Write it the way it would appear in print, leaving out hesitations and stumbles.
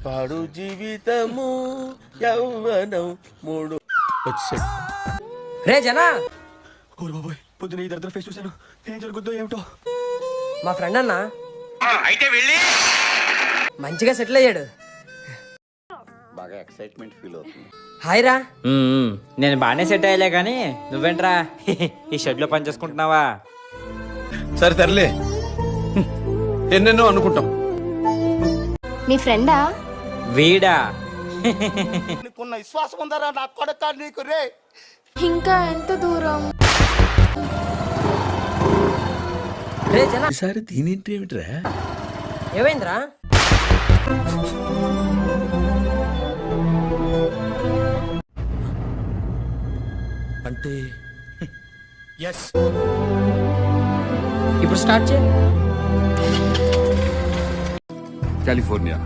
పాడు జీవితము యౌవనం మూడు వచ్చాడు. రే జనా, ఓరు బాబోయ్, పొద్దున ఈ దరిద్ర ఫేస్ చూశాను. ఏం జరుగుద్దో ఏమిటో. మా ఫ్రెండ్ అన్న అయితే వెళ్ళి మంచిగా సెటిల్ అయ్యాడు. బాగా ఎక్సైట్మెంట్ ఫీల్ అవుతుంది. హాయ్ రా. నేను బాగానే సెట్ అయ్యలే కానీ నువ్వేంట్రా ఈ షెడ్ లో పని చేసుకుంటున్నావా? సరే తరలే, ఎన్నెన్నో అనుకుంటాం. మీ ఫ్రెండా? వీడా? నీకున్న విశ్వాసం ఉందరా నా కొడక నీకు రే. ఇంకా ఎంత దూరం? రే జనా, ఈసారి దీనింటి ఏమిట్రా? ఏమైందిరా? అంటే ఎస్, ఇప్పుడు స్టార్ట్ చేయి. California.